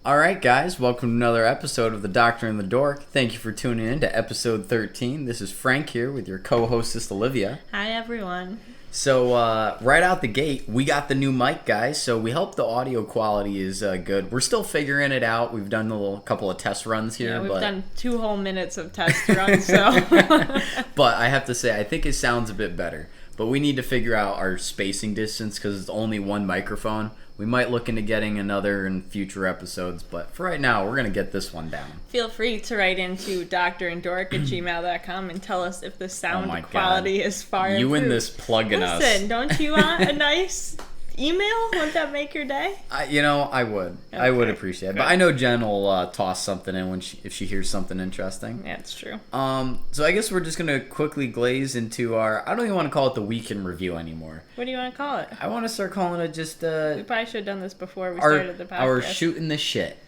All right, guys, welcome to another episode of The Doctor and the Dork. Thank you for tuning in to episode 13. This is Frank here with your co-hostess, Olivia. Hi, everyone. So, right out the gate, we got the new mic, guys, so we hope the audio quality is good. We're still figuring it out. We've done a couple of test runs here. Yeah, we've done 2 whole minutes of test runs, so... But I have to say, I think it sounds a bit better. But we need to figure out our spacing distance because it's only one microphone. We might look into getting another in future episodes, but for right now, we're going to get this one down. Feel free to write into doctoranddork@gmail.com and tell us if the sound quality is far improved. You and this plugging us. Listen, don't you want a nice email? Wouldn't that make your day? I would. Okay. I would appreciate it. Good. But I know Jen will toss something in if she hears something interesting. Yeah, it's true. So I guess we're just going to quickly glaze into our... I don't even want to call it the Week in Review anymore. What do you want to call it? I want to start calling it just... we probably should have done this before we started the podcast. Our shooting the shit.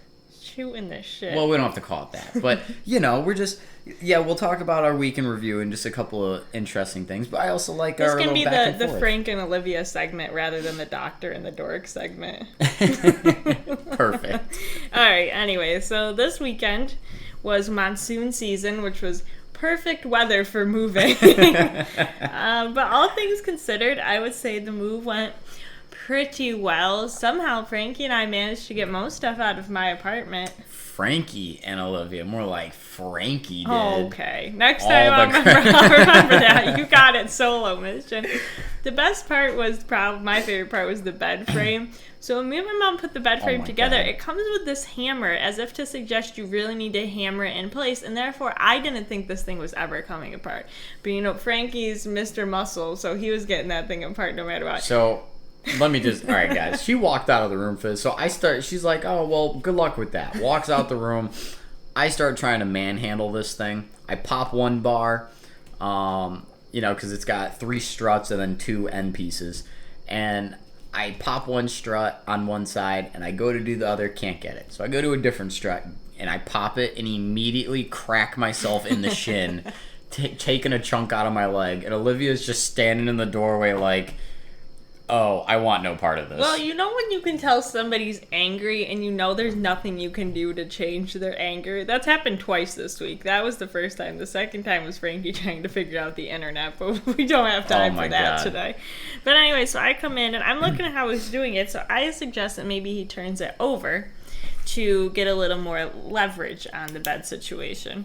Shooting the shit. Well, we don't have to call it that. But, we're just... Yeah, we'll talk about our Week in Review and just a couple of interesting things. But I also like our little back and forth. This can be the Frank and Olivia segment rather than the Doctor and the Dork segment. Perfect. All right, anyway, so this weekend was monsoon season, which was perfect weather for moving. But all things considered, I would say the move went pretty well. Somehow, Frankie and I managed to get most stuff out of my apartment. Frankie and Olivia, more like Frankie did. Oh, okay. Next time I'll remember that. You got it solo mission. The best part was my favorite part was the bed frame. So when me and my mom put the bed frame together, it comes with this hammer as if to suggest you really need to hammer it in place, and therefore I didn't think this thing was ever coming apart. But Frankie's Mr. Muscle, so he was getting that thing apart no matter what. So let me just, all right, guys. She walked out of the room for this. So she's like, oh, well, good luck with that. Walks out the room. I start trying to manhandle this thing. I pop one bar, because it's got 3 struts and then 2 end pieces. And I pop one strut on one side, and I go to do the other, can't get it. So I go to a different strut, and I pop it, and immediately crack myself in the shin, taking a chunk out of my leg. And Olivia's just standing in the doorway like... Oh, I want no part of this. Well, when you can tell somebody's angry and there's nothing you can do to change their anger? That's happened twice this week. That was the first time. The second time was Frankie trying to figure out the internet, but we don't have time for that today. But anyway, so I come in and I'm looking at how he's doing it, so I suggest that maybe he turns it over to get a little more leverage on the bed situation.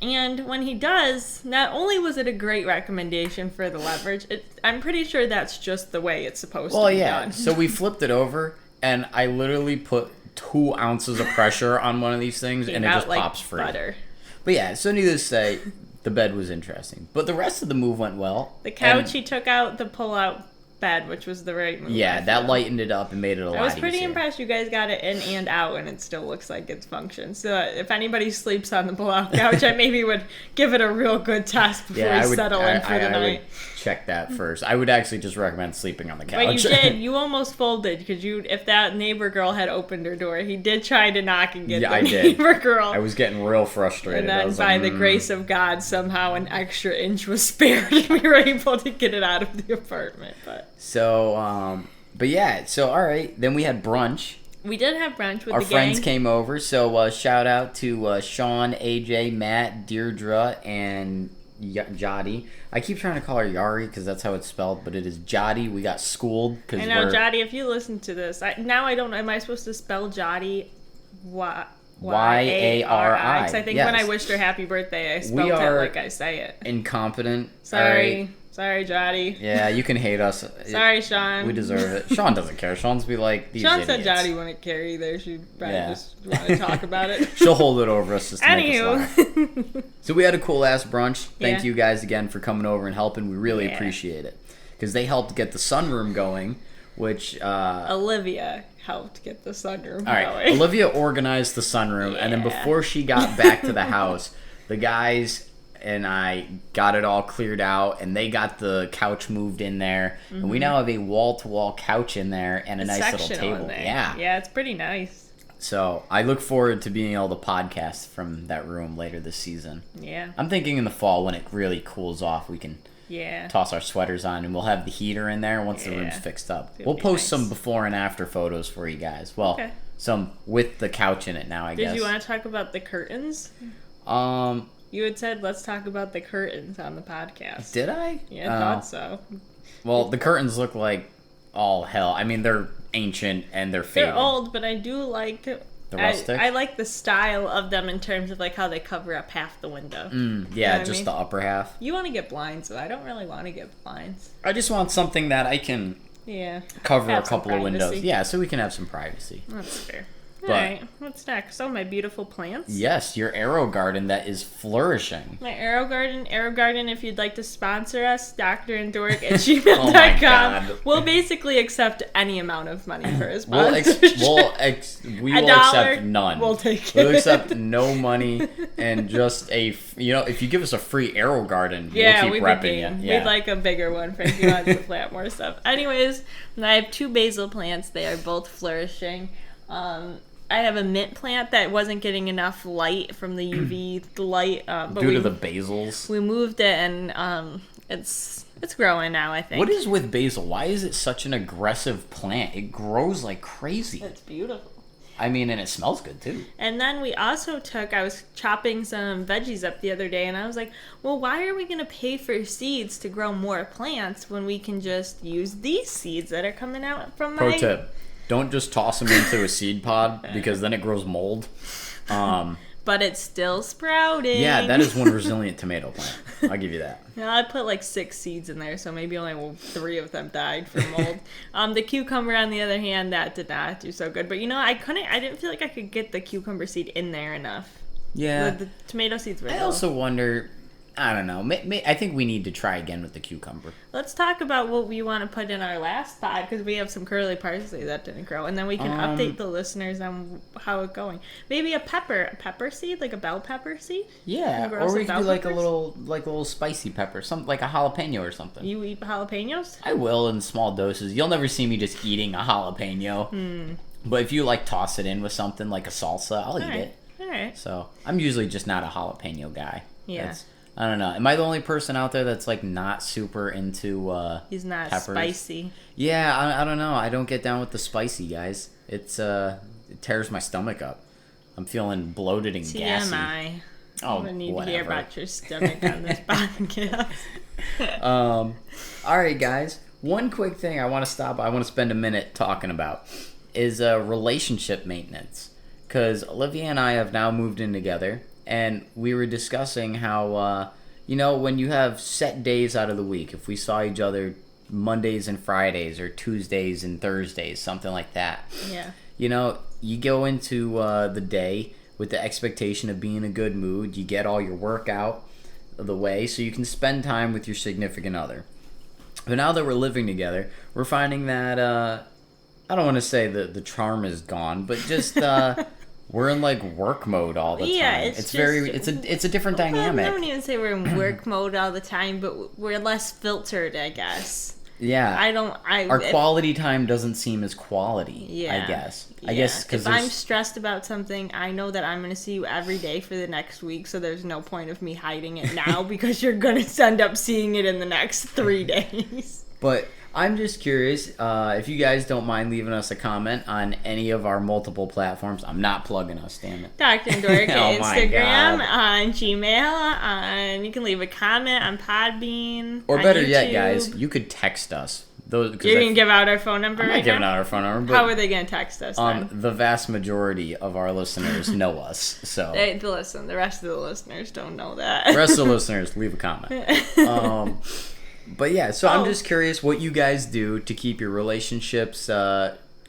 And when he does, not only was it a great recommendation for the leverage, I'm pretty sure that's just the way it's supposed to be done. So we flipped it over, and I literally put 2 ounces of pressure on one of these things, and it just pops free. Butter. But yeah, so needless to say, the bed was interesting. But the rest of the move went well. The couch, he took out the pull-out bed, which was the right move. Yeah, that lightened it up and made it a lot easier. I was pretty impressed you guys got it in and out, and it still looks like it's functioned. So if anybody sleeps on the pull-out couch, I maybe would give it a real good test before we settle in for the night. I would check that first. I would actually just recommend sleeping on the couch. But you did. You almost folded, because if that neighbor girl had opened her door, he did try to knock and get the neighbor girl. I was getting real frustrated. And then by the grace of God, somehow an extra inch was spared, and we were able to get it out of the apartment. But yeah, so all right, then we had brunch. We did have brunch with our the gang. Our friends came over, so shout out to Sean, AJ, Matt, Deirdre, and Jody. I keep trying to call her Yari because that's how it's spelled, but it is Jody. We got schooled. I know, Jody, if you listen to this, I don't know, am I supposed to spell Jody Y-A-R-I? Because I think when I wished her happy birthday, I spelled it like I say it. Incompetent. Sorry. Sorry, Jody. Yeah, you can hate us. Sorry, Sean. We deserve it. Sean doesn't care. Sean's be like, these Sean idiots. said Jody wouldn't care either. She'd probably just want to talk about it. She'll hold it over us just to make us laugh. So we had a cool-ass brunch. Thank you guys again for coming over and helping. We really appreciate it. Because they helped get the sunroom going, which... Olivia helped get the sunroom going. All right, Olivia organized the sunroom, and then before she got back to the house, the guys... and I got it all cleared out, and they got the couch moved in there, and we now have a wall-to-wall couch in there and a nice little table. Yeah, it's pretty nice. So I look forward to being able to podcast from that room later this season. Yeah. I'm thinking in the fall when it really cools off, we can toss our sweaters on, and we'll have the heater in there once the room's fixed up. We'll post some before and after photos for you guys. Well, some with the couch in it now, I guess. Did you want to talk about the curtains? You had said, let's talk about the curtains on the podcast. Did I? Yeah, I thought so. Well, the curtains look like all hell. I mean, they're ancient and they're faded. They're old, but I do like... The rustic? I like the style of them in terms of like how they cover up half the window. Yeah, you know just the upper half. You want to get blinds, but I don't really want to get blinds. I just want something that I can cover a couple of windows. Yeah, so we can have some privacy. That's fair. Alright, what's next? Oh, my beautiful plants. Yes, your arrow garden that is flourishing. My arrow garden, if you'd like to sponsor us, Dr. and Dork at gmail.com. We'll basically accept any amount of money for a sponsorship. We will accept none. We'll take it. We'll accept no money and just if you give us a free arrow garden, we'll keep repping you. Yeah. We'd like a bigger one. Frankie wants to plant more stuff. Anyways, I have 2 basil plants. They are both flourishing. I have a mint plant that wasn't getting enough light from the UV light. But due to the basils? We moved it, and it's growing now, I think. What is with basil? Why is it such an aggressive plant? It grows like crazy. It's beautiful. I mean, and it smells good, too. And then we also I was chopping some veggies up the other day, and I was like, well, why are we going to pay for seeds to grow more plants when we can just use these seeds that are coming out from Pro tip. Don't just toss them into a seed pod because then it grows mold. But it's still sprouting. Yeah, that is one resilient tomato plant. I'll give you that. Yeah, I put like 6 seeds in there, so maybe only 3 of them died from mold. The cucumber, on the other hand, that did not do so good. But I didn't feel like I could get the cucumber seed in there enough. Yeah. The tomato seeds were I also wonder... I don't know. I think we need to try again with the cucumber. Let's talk about what we want to put in our last pod, because we have some curly parsley that didn't grow, and then we can update the listeners on how it's going. Maybe a pepper seed, like a bell pepper seed. Yeah, or we could do like a little spicy pepper, something like a jalapeno or something. You eat jalapenos? I will in small doses. You'll never see me just eating a jalapeno. But if you toss it in with something like a salsa, I'll eat it. All right. So I'm usually just not a jalapeno guy. Yeah. I don't know. Am I the only person out there that's not super into He's not peppers? Spicy. Yeah, I don't know. I don't get down with the spicy, guys. It tears my stomach up. I'm feeling bloated and gassy. TMI. Oh, I'm gonna need whatever. to hear about your stomach on this podcast. All right, guys. One quick thing I want to spend a minute talking about is relationship maintenance, because Olivia and I have now moved in together. And we were discussing how, when you have set days out of the week, if we saw each other Mondays and Fridays or Tuesdays and Thursdays, something like that. Yeah. You go into the day with the expectation of being in a good mood. You get all your work out of the way so you can spend time with your significant other. But now that we're living together, we're finding that, I don't want to say that the charm is gone, but just... we're in work mode all the time. Yeah, it's a different dynamic. I don't even say we're in work mode all the time, but we're less filtered, I guess. Yeah. Our quality time doesn't seem as quality. Yeah. I guess. Yeah. I guess because if I'm stressed about something, I know that I'm going to see you every day for the next week, so there's no point of me hiding it now because you're going to end up seeing it in the next 3 days. But I'm just curious if you guys don't mind leaving us a comment on any of our multiple platforms. I'm not plugging us, damn it. Dr. and Dork Oh Instagram, on Gmail, you can leave a comment on Podbean. Or on better YouTube. yet, guys, you could text us. You're going to give out our phone number? I'm not giving out our phone number. But, how are they going to text us then? The vast majority of our listeners know us. So the rest of the listeners don't know that. The rest of the listeners, leave a comment. But yeah, so I'm just curious what you guys do to keep your relationships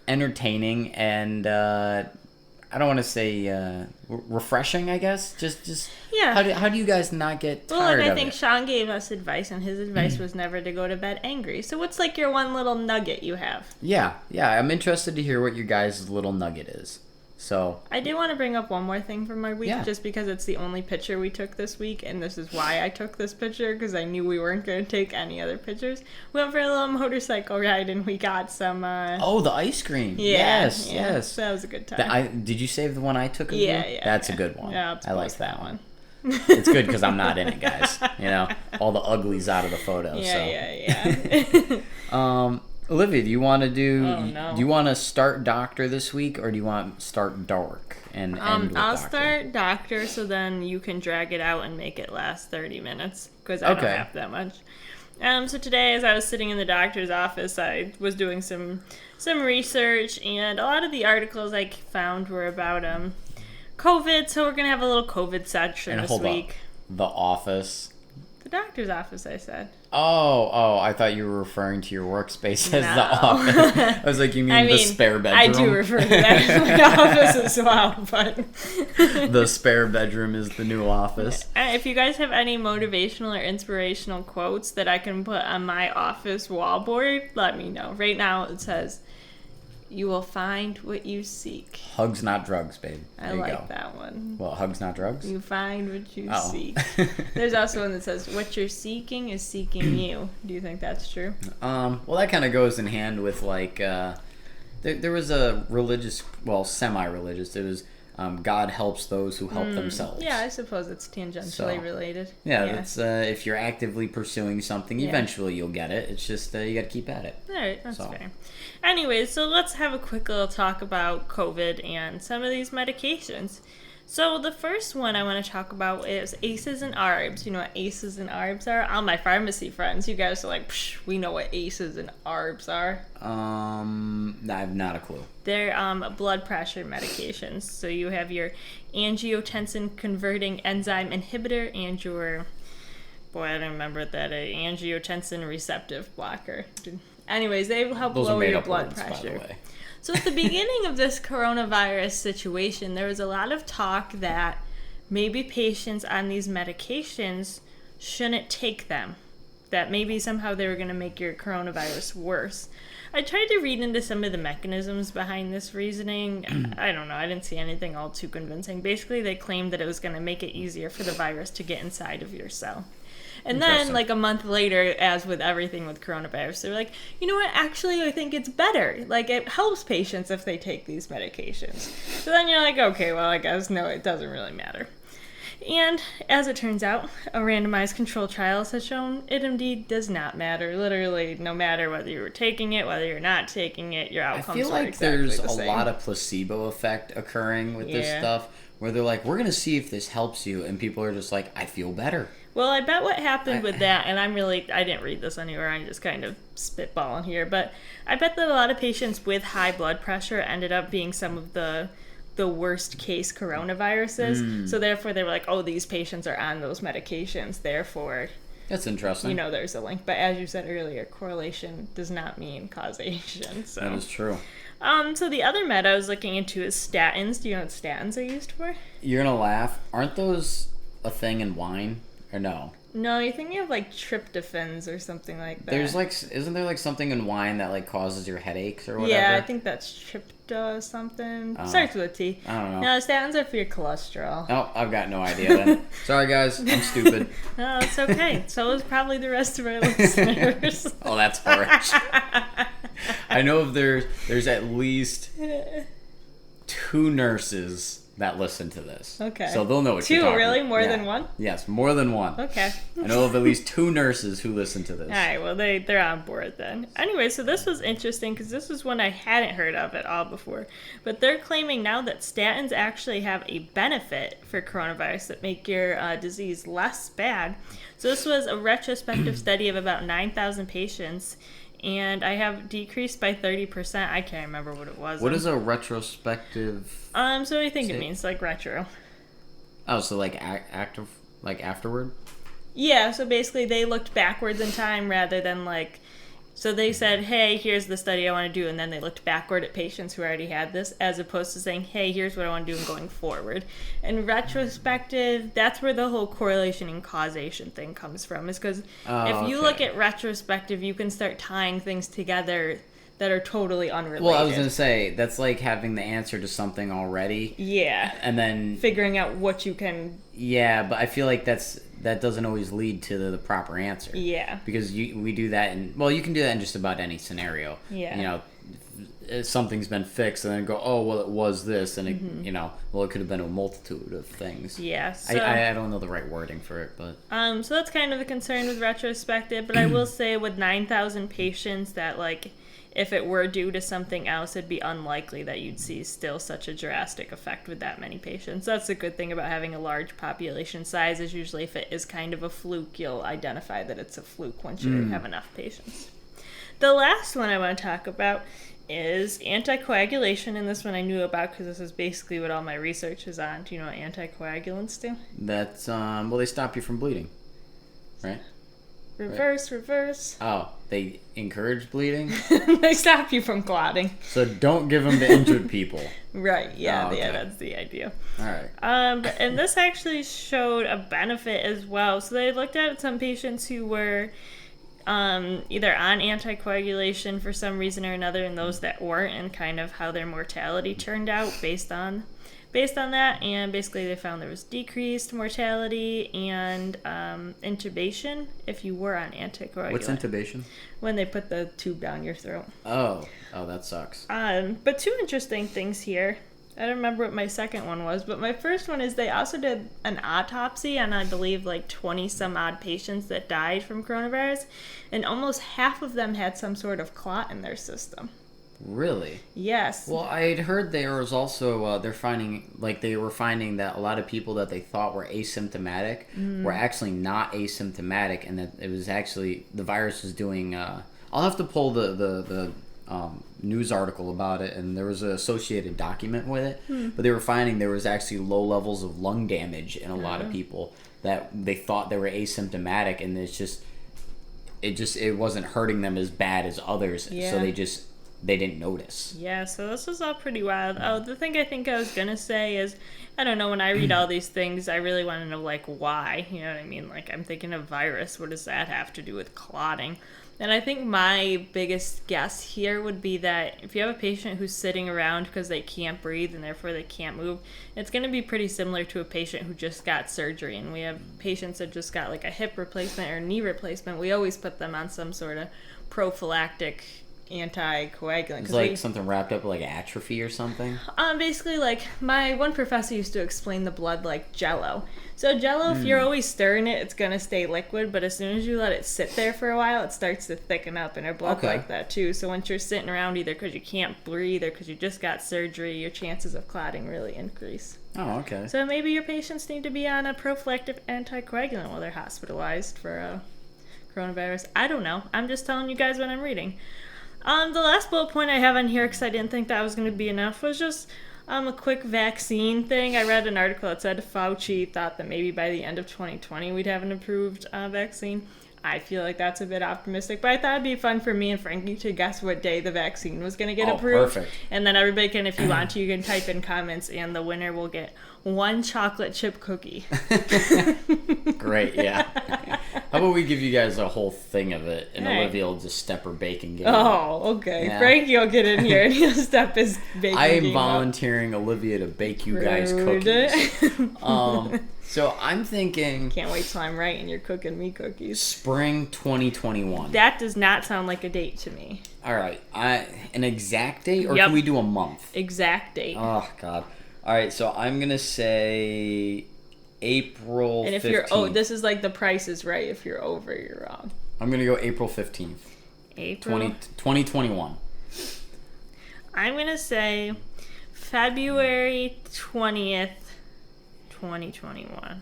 entertaining and I don't want to say refreshing, I guess. Just yeah. How do you guys not get tired of it? I think Sean gave us advice, and his advice was never to go to bed angry. So what's your one little nugget you have? Yeah. I'm interested to hear what your guys' little nugget is. So I do want to bring up one more thing from my week, just because it's the only picture we took this week, and this is why I took this picture, because I knew we weren't going to take any other pictures. We went for a little motorcycle ride, and we got some... the ice cream. Yeah, yes. That was a good time. Did you save the one I took of you? Yeah. That's a good one. Yeah, I like that one. It's good because I'm not in it, guys. All the uglies out of the photo. Yeah. Olivia, do you want to do? Oh, no. Do you want to start Doctor this week, or do you want to start Dork and end with I'll Doctor? start Doctor, so then you can drag it out and make it last 30 minutes, because I don't have that much. So today, as I was sitting in the doctor's office, I was doing some research, and a lot of the articles I found were about COVID, so we're going to have a little COVID section And this hold week. up. The office. The doctor's office, I said. Oh, I thought you were referring to your workspace as No. the office. I was like, you mean the spare bedroom? I do refer to that as my office as well, but... The spare bedroom is the new office. If you guys have any motivational or inspirational quotes that I can put on my office wallboard, let me know. Right now it says, "You will find what you seek." Hugs, not drugs, babe. I like that one. Well, hugs, not drugs? You find what you Oh. seek. There's also one that says, "What you're seeking is seeking you." Do you think that's true? Well, that kind of goes in hand with, like, there was a religious, well, semi-religious, it was, God helps those who help themselves. Yeah, I suppose it's tangentially related. Yeah, it's if you're actively pursuing something, Yeah. eventually you'll get it. It's just you got to keep at it. All right, that's fair. Anyways, so let's have a quick little talk about COVID and some of these medications. So the first one I want to talk about is ACEs and ARBs. You know what ACEs and ARBs are? All my pharmacy friends, you guys are like, psh, we know what ACEs and ARBs are. I have not a clue. They're blood pressure medications. So you have your angiotensin converting enzyme inhibitor and your, boy, I don't remember what that is, angiotensin receptive blocker. Anyways, they help lower your blood pressure. By the way. So at the beginning of this coronavirus situation, there was a lot of talk that maybe patients on these medications shouldn't take them. That maybe somehow they were going to make your coronavirus worse. I tried to read into some of the mechanisms behind this reasoning. I don't know. I didn't see anything all too convincing. Basically, they claimed that it was going to make it easier for the virus to get inside of your cell. And then, like a month later, as with everything with coronavirus, they're like, you know what, actually, I think it's better. Like, it helps patients if they take these medications. So then you're like, okay, well, I guess, no, it doesn't really matter. And, as it turns out, a randomized control trials has shown it indeed does not matter. Literally, no matter whether you were taking it, whether you're not taking it, your outcomes are exactly the same. I feel like there's a lot of placebo effect occurring with this stuff, where they're like, we're going to see if this helps you, and people are just like, I feel better. Well, I bet what happened with that, and I didn't read this anywhere, I'm just kind of spitballing here, but I bet that a lot of patients with high blood pressure ended up being some of the worst case coronaviruses. So therefore they were like, oh, these patients are on those medications, therefore... That's interesting. You know, there's a link. But as you said earlier, correlation does not mean causation. So. That is true. So the other med I was looking into is statins. Do you know what statins are used for? You're going to laugh. Aren't those a thing in wine? Or no? No, you're thinking of like tryptophans or something like that. There's like, isn't there like something in wine that like causes your headaches or whatever? Yeah, I think that's trypto something. Starts with a T. I don't know. No, statins are for your cholesterol. Oh, I've got no idea then. Sorry guys, I'm stupid. No, it's okay. So is probably the rest of our listeners. Oh, that's harsh. I know if there's at least 2 nurses that listen to this. Okay. So they'll know what you're talking about. 2, really? More than one? Yes, more than one. Okay. I know of at least 2 nurses who listen to this. All right, well, they're on board then. Anyway, so this was interesting because this was one I hadn't heard of at all before. But they're claiming now that statins actually have a benefit for coronavirus that make your disease less bad. So this was a retrospective study of about 9,000 patients. And I have decreased by 30%. I can't remember what it was. What is a retrospective? So I think it means like retro. Oh, so like active, like afterward? Yeah, so basically they looked backwards in time rather than like... So they said, hey, here's the study I want to do, and then they looked backward at patients who already had this, as opposed to saying, hey, here's what I want to do and going forward. And retrospective, that's where the whole correlation and causation thing comes from, is because if you look at retrospective, you can start tying things together that are totally unrelated. Well, I was going to say, that's like having the answer to something already. Yeah. And then... figuring out what you can... Yeah, but I feel like that doesn't always lead to the proper answer. Yeah. Because we do that in... Well, you can do that in just about any scenario. Yeah. You know, if something's been fixed and then go, oh, well, it was this. And, it, you know, well, it could have been a multitude of things. Yeah. So, I don't know the right wording for it, but... So that's kind of a concern with retrospective. But I will say with 9,000 patients that, like... if it were due to something else, it'd be unlikely that you'd see still such a drastic effect with that many patients. That's a good thing about having a large population size, is usually if it is kind of a fluke, you'll identify that it's a fluke once you have enough patients. The last one I want to talk about is anticoagulation, and this one I knew about because this is basically what all my research is on. Do you know what anticoagulants do? That's, well, they stop you from bleeding, right? Reverse. Oh, they encourage bleeding? They stop you from clotting. So don't give them to injured people. Right, yeah, Oh, okay. yeah, that's the idea. All right. And this actually showed a benefit as well. So they looked at some patients who were either on anticoagulation for some reason or another, and those that weren't, and kind of how their mortality turned out based on that. And basically they found there was decreased mortality and intubation if you were on anticoagulant. What's intubation? When they put the tube down your throat. Oh, that sucks. But two interesting things here. I don't remember what my second one was, but my first one is they also did an autopsy on, I believe, like 20 some odd patients that died from coronavirus, and almost half of them had some sort of clot in their system. Really? Yes. Well, I'd heard there was also they were finding that a lot of people that they thought were asymptomatic were actually not asymptomatic, and that it was actually the virus was doing. I'll have to pull the news article about it, and there was an associated document with it. But they were finding there was actually low levels of lung damage in a lot of people that they thought they were asymptomatic, and it wasn't hurting them as bad as others. Yeah. So they didn't notice. Yeah, so this was all pretty wild. Oh, the thing I think I was gonna say is, I don't know, when I read all these things, I really want to know, like, why. You know what I mean? Like, I'm thinking of virus. What does that have to do with clotting? And I think my biggest guess here would be that if you have a patient who's sitting around because they can't breathe and therefore they can't move, it's going to be pretty similar to a patient who just got surgery. And we have patients that just got like a hip replacement or knee replacement. We always put them on some sort of prophylactic anticoagulant. It's like something wrapped up like atrophy or something. Basically, like, my one professor used to explain the blood like Jello. So Jello, if you're always stirring it, it's gonna stay liquid. But as soon as you let it sit there for a while, it starts to thicken up, and our blood like that too. So once you're sitting around, either because you can't breathe or because you just got surgery, your chances of clotting really increase. Oh, okay. So maybe your patients need to be on a prophylactic anticoagulant while they're hospitalized for coronavirus. I don't know. I'm just telling you guys what I'm reading. The last bullet point I have on here, because I didn't think that was going to be enough, was just a quick vaccine thing. I read an article that said Fauci thought that maybe by the end of 2020 we'd have an approved vaccine. I feel like that's a bit optimistic, but I thought it'd be fun for me and Frankie to guess what day the vaccine was going to get approved. Perfect. And then everybody can, if you want to, you can type in comments, and the winner will get one chocolate chip cookie. Great, yeah. How about we give you guys a whole thing of it, and Olivia will just step her baking game. Oh, okay. Yeah. Frankie will get in here and he'll step his baking I am game volunteering Olivia to bake you guys Rude. cookies. So I'm thinking Can't wait till I'm right and you're cooking me cookies. spring 2021. That does not sound like a date to me. All right, an exact date, or Yep. can we do a month? Exact date. Oh God. All right, so I'm gonna say April 15th. And if you're this is like the Price is Right. If you're over, you're wrong. I'm gonna go April 15th. April 2021. I'm gonna say February 20th, 2021.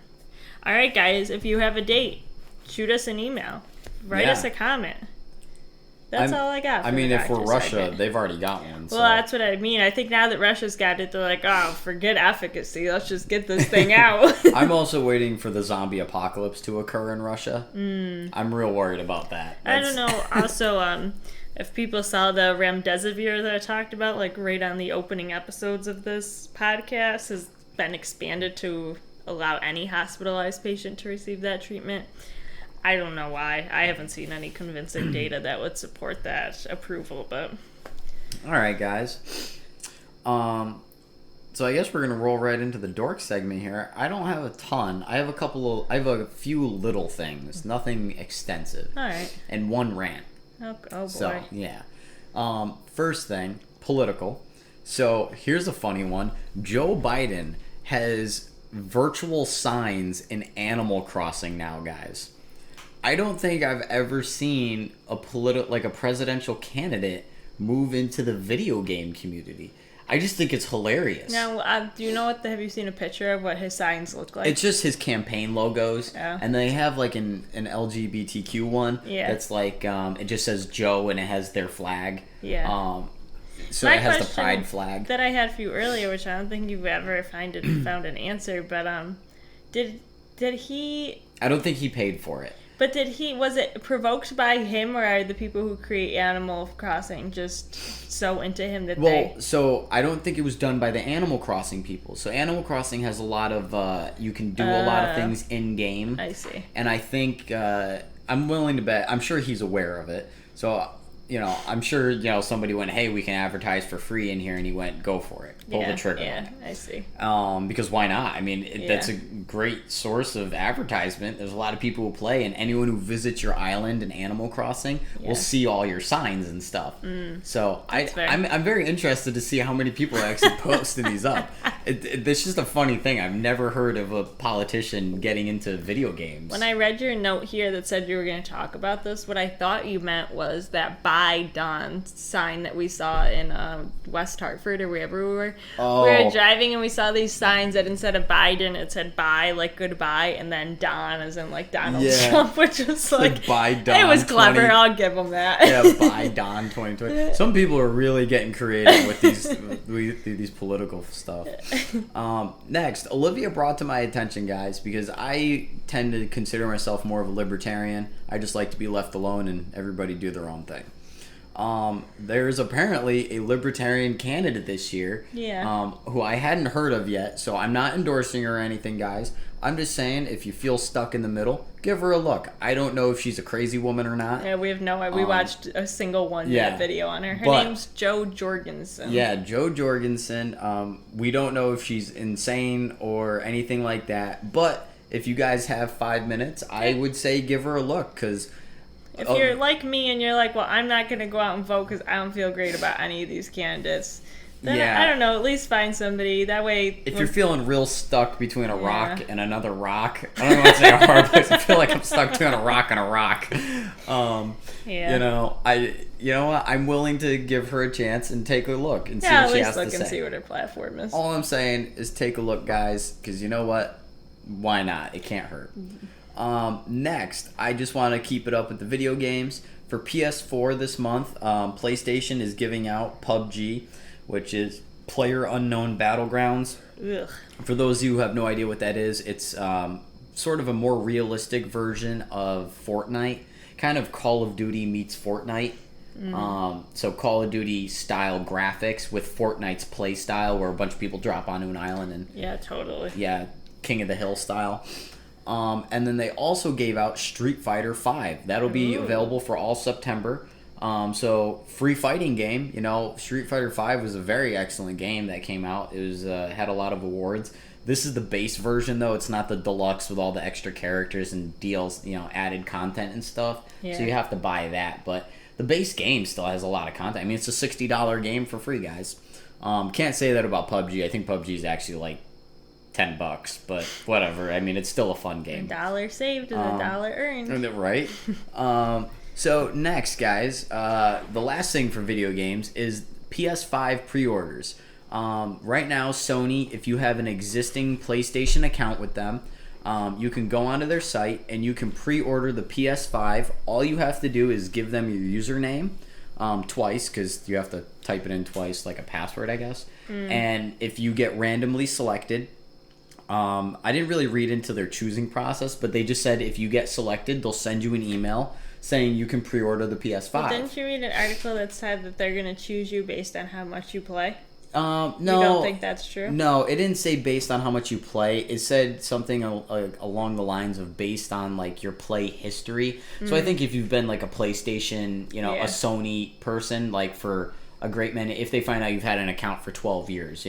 All right, guys. If you have a date, shoot us an email. Write us a comment. That's all I got. I mean, if we're doctor Russia, segment. they've already got one. Well, that's what I mean. I think now that Russia's got it, they're like, oh, forget efficacy. Let's just get this thing out. I'm also waiting for the zombie apocalypse to occur in Russia. I'm real worried about that. I don't know. Also, if people saw the remdesivir that I talked about, like right on the opening episodes of this podcast, has been expanded to allow any hospitalized patient to receive that treatment. I don't know why. I haven't seen any convincing data that would support that approval, but... All right, guys. So I guess we're gonna roll right into the dork segment here. I don't have a ton. I have a few little things, nothing extensive. All right. And one rant. Oh boy. So yeah. First thing, political. So here's a funny one. Joe Biden has virtual signs in Animal Crossing now, guys. I don't think I've ever seen a presidential candidate move into the video game community. I just think it's hilarious. Now, do you know have you seen a picture of what his signs look like? It's just his campaign logos. Yeah. And they have like an LGBTQ one. Yeah. That's like, it just says Joe and it has their flag. Yeah. So My it has the question pride flag. that I had for you earlier, which I don't think you've ever found an answer, but did he? I don't think he paid for it. But was it provoked by him, or are the people who create Animal Crossing just so into him that so I don't think it was done by the Animal Crossing people. So Animal Crossing has a lot of, you can do a lot of things in-game. I see. And I think, I'm willing to bet, I'm sure he's aware of it. So, I'm sure, somebody went, hey, we can advertise for free in here, and he went, go for it. Pull the trigger. Yeah, I see. Because why not? I mean, that's a great source of advertisement. There's a lot of people who play, and anyone who visits your island in Animal Crossing will see all your signs and stuff. So I'm very interested to see how many people are actually posting these up. It's just a funny thing. I've never heard of a politician getting into video games. When I read your note here that said you were going to talk about this, what I thought you meant was that "Buy Dawn" sign that we saw in West Hartford or wherever we were. Oh. We were driving and we saw these signs that instead of Biden, it said "bye" like goodbye, and then Don as in like Donald Trump, which was like "Buy Dawn." It was clever. I'll give them that. Yeah, "Buy Dawn 2020." Some people are really getting creative with these political stuff. Next, Olivia brought to my attention, guys, because I tend to consider myself more of a libertarian. I just like to be left alone and everybody do their own thing. There's apparently a libertarian candidate this year, who I hadn't heard of yet, so I'm not endorsing her or anything, guys. I'm just saying, if you feel stuck in the middle, give her a look. I don't know if she's a crazy woman or not. Yeah, we have no idea. We watched a single 1 minute video on her. Her name's Jo Jorgensen. Yeah, Jo Jorgensen. We don't know if she's insane or anything like that, but if you guys have 5 minutes, I would say give her a look, because if you're like me and you're like, well, I'm not going to go out and vote because I don't feel great about any of these candidates, then I don't know, at least find somebody. That way... If you're feeling real stuck between a rock and another rock, I don't want to say a hard place. I feel like I'm stuck between a rock and a rock. You know what? I'm willing to give her a chance and take a look and see what she has to say. at least look and see what her platform is. All I'm saying is take a look, guys, because you know what? Why not? It can't hurt. Next, I just want to keep it up with the video games. For PS4 this month, PlayStation is giving out PUBG, which is Player Unknown Battlegrounds. Ugh. For those of you who have no idea what that is, it's sort of a more realistic version of Fortnite. Kind of Call of Duty meets Fortnite. So Call of Duty style graphics with Fortnite's play style, where a bunch of people drop onto an island and... Yeah, totally. Yeah, King of the Hill style. And then they also gave out Street Fighter V. That'll be available for all September. So free fighting game. Street Fighter V was a very excellent game that came out. It was had a lot of awards. This is the base version, though. It's not the deluxe with all the extra characters and deals, added content and stuff. Yeah. So you have to buy that. But the base game still has a lot of content. I mean, it's a $60 game for free, guys. Can't say that about PUBG. I think PUBG is actually like $10, but whatever. I mean, it's still a fun game. $1 saved is $1 earned. Right? So next, guys, the last thing for video games is PS5 pre-orders. Right now, Sony, if you have an existing PlayStation account with them, you can go onto their site and you can pre-order the PS5. All you have to do is give them your username twice, because you have to type it in twice, like a password, I guess. And if you get randomly selected, I didn't really read into their choosing process, but they just said if you get selected, they'll send you an email saying you can pre-order the PS5. But didn't you read an article that said that they're going to choose you based on how much you play? No. You don't think that's true? No, it didn't say based on how much you play. It said something along the lines of based on like your play history. So I think if you've been like a PlayStation, a Sony person, like for a great minute, if they find out you've had an account for 12 years,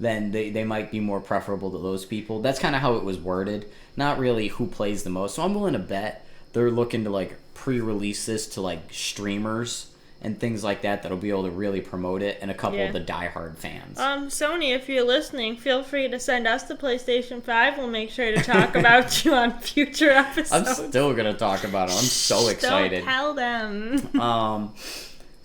then they might be more preferable to those people. That's kind of how it was worded. Not really who plays the most. So I'm willing to bet they're looking to like pre-release this to like streamers and things like that that'll be able to really promote it, and a couple of the diehard fans. Sony, if you're listening, feel free to send us the PlayStation 5. We'll make sure to talk about you on future episodes. I'm still going to talk about it. I'm so excited. Don't tell them.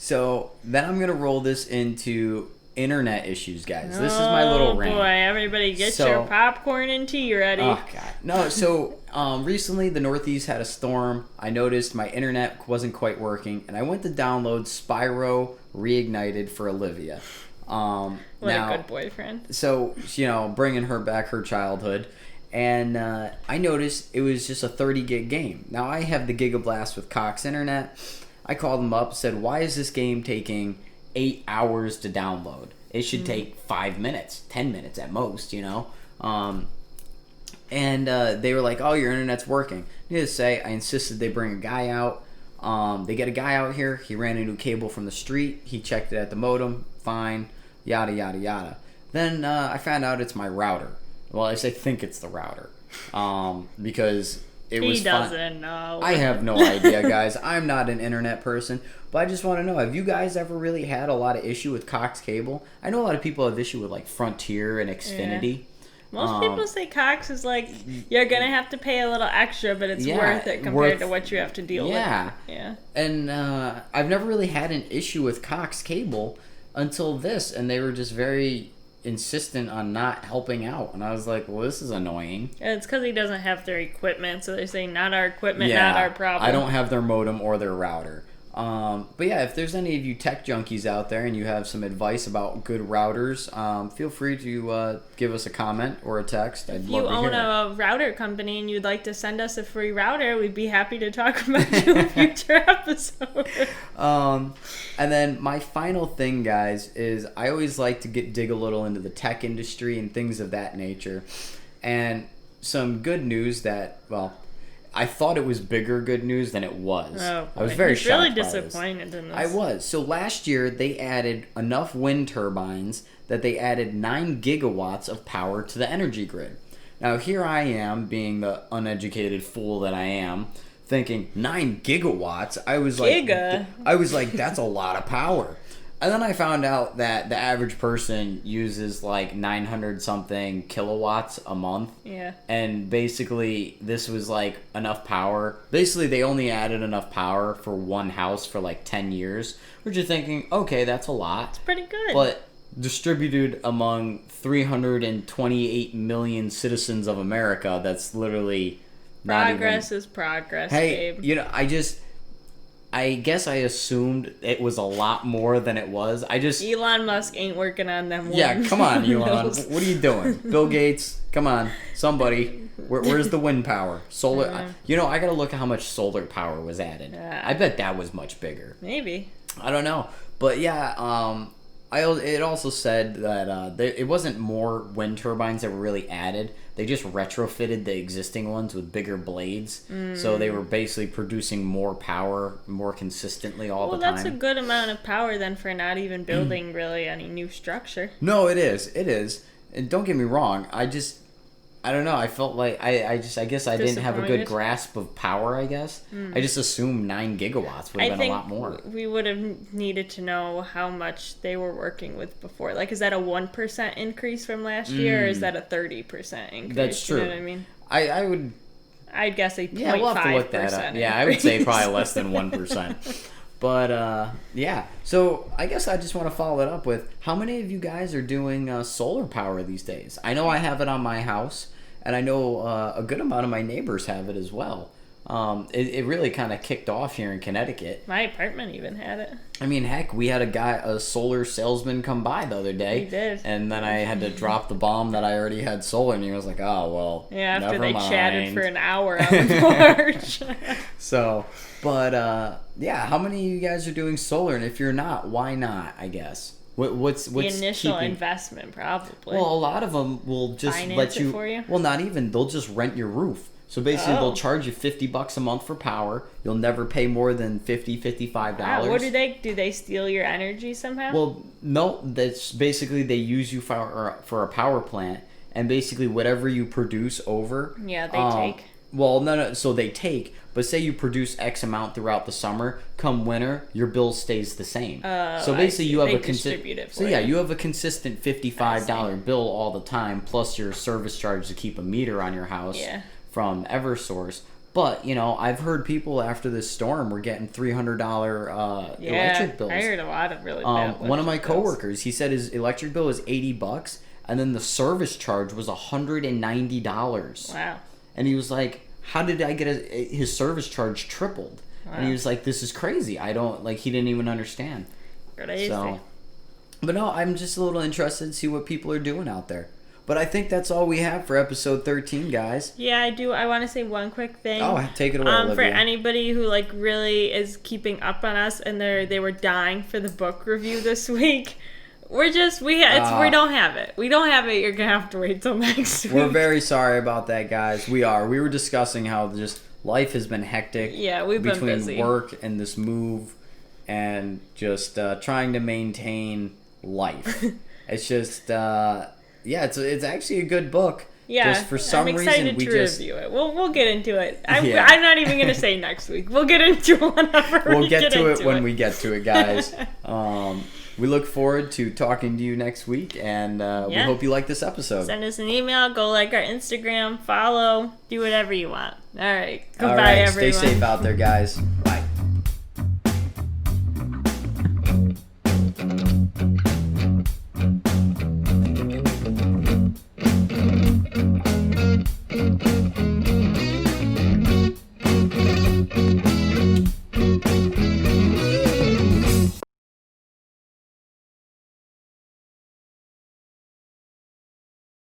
So then I'm gonna roll this into internet issues, guys. This is my little rant. Oh boy, everybody get your popcorn and tea ready. Oh god. No, so recently the Northeast had a storm. I noticed my internet wasn't quite working, and I went to download Spyro Reignited for Olivia. What a good boyfriend. So, bringing her back her childhood. And I noticed it was just a 30 gig game. Now, I have the Gigablast with Cox Internet. I called them up, said, why is this game taking 8 hours to download? It should take 5 minutes, 10 minutes at most, And they were like, oh, your internet's working. Needless to say, I insisted they bring a guy out. They get a guy out here. He ran a new cable from the street. He checked it at the modem. Fine. Yada, yada, yada. Then I found out it's my router. Well, I think it's the router. Because it was He doesn't know. I have no idea, guys. I'm not an internet person. But I just want to know, have you guys ever really had a lot of issue with Cox Cable? I know a lot of people have issue with, like, Frontier and Xfinity. Yeah. Most people say Cox is like, you're going to have to pay a little extra, but it's worth it compared to what you have to deal with. Yeah. And I've never really had an issue with Cox Cable until this, and they were just very insistent on not helping out. And I was like, well, this is annoying. And it's because he doesn't have their equipment, so they're saying, not our equipment, not our problem. I don't have their modem or their router. But yeah, if there's any of you tech junkies out there and you have some advice about good routers, feel free to give us a comment or a text. I'd love to hear. If you own a router company and you'd like to send us a free router, we'd be happy to talk about you in a future episode. And then my final thing, guys, is I always like to dig a little into the tech industry and things of that nature. And some good news that, well, I thought it was bigger good news than it was. Oh, I was very shocked. Really by disappointed this. in this. I was. So last year they added enough wind turbines that they added 9 gigawatts of power to the energy grid. Now here I am, being the uneducated fool that I am, thinking 9 gigawatts. I was like, that's a lot of power. And then I found out that the average person uses like 900 something kilowatts a month. Yeah. And basically this was like enough power. Basically they only added enough power for one house for like 10 years. Which you're thinking, okay, that's a lot. It's pretty good. But distributed among 328 million citizens of America, that's literally not progress is progress, hey, babe. I guess I assumed it was a lot more than it was. Elon Musk ain't working on them. Yeah, come on, Elon. What are you doing? Bill Gates, come on, somebody. Where's the wind power? Solar. I gotta look at how much solar power was added. I bet that was much bigger. Maybe. I don't know, but yeah. It also said that it wasn't more wind turbines that were really added. They just retrofitted the existing ones with bigger blades. So they were basically producing more power more consistently all the time. Well, that's a good amount of power then for not even building really any new structure. No, it is. It is. And don't get me wrong. I don't know. I felt like I guess I didn't have a good grasp of power, I guess. I just assumed 9 gigawatts would have been a lot more. We would have needed to know how much they were working with before. Like, is that a 1% increase from last year, or is that a 30% increase? That's true. You know what I mean? I'd guess a 0.5%. Yeah, we'll have to look that up. Yeah, I would say probably less than 1%. But, yeah. So, I guess I just want to follow it up with, how many of you guys are doing solar power these days? I know I have it on my house, and I know a good amount of my neighbors have it as well. It really kind of kicked off here in Connecticut. My apartment even had it. I mean, heck, we had a solar salesman come by the other day. He did. And then I had to drop the bomb that I already had solar, and he was like, oh, well, yeah, after never they mind. Chatted for an hour on the porch. So, but, yeah, how many of you guys are doing solar? And if you're not, why not, I guess? What's the initial investment, probably. Well, a lot of them will just finance it for you. Well, not even. They'll just rent your roof. So basically, they'll charge you $50 a month for power. You'll never pay more than $55. Wow, what do they steal your energy somehow? Well, no. That's basically they use you for a power plant, and basically whatever you produce over. Yeah, they take. Well, no. So they take, but say you produce X amount throughout the summer. Come winter, your bill stays the same. So basically, you have a consistent. So yeah, you have a consistent $55 bill all the time, plus your service charge to keep a meter on your house from EverSource. But, you know, I've heard people after this storm were getting $300 electric bills. I heard a lot of really bad One of my electric bills. coworkers, he said his electric bill was $80, and then the service charge was $190. Wow. And he was like, how did I get his service charge tripled? Wow. And he was like, this is crazy. I don't, like, he didn't even understand. Crazy. So, but no, I'm just a little interested to see what people are doing out there. But I think that's all we have for episode 13, guys. Yeah, I do. I want to say one quick thing. Oh, take it away, Olivia. For anybody who like really is keeping up on us and they were dying for the book review this week, we don't have it. We don't have it. You're gonna have to wait till next week. We're very sorry about that, guys. We were discussing how just life has been hectic. Yeah, we've been busy between work and this move, and just trying to maintain life. It's just. Yeah, it's actually a good book. Yeah, just for some I'm excited reason, to review it. We'll get into it. I'm not even gonna say next week. We'll get into it whenever we'll get to it when we get to it, guys. We look forward to talking to you next week, and we hope you like this episode. Send us an email. Go like our Instagram. Follow. Do whatever you want. All right. Goodbye, everyone. Stay safe out there, guys. Bye.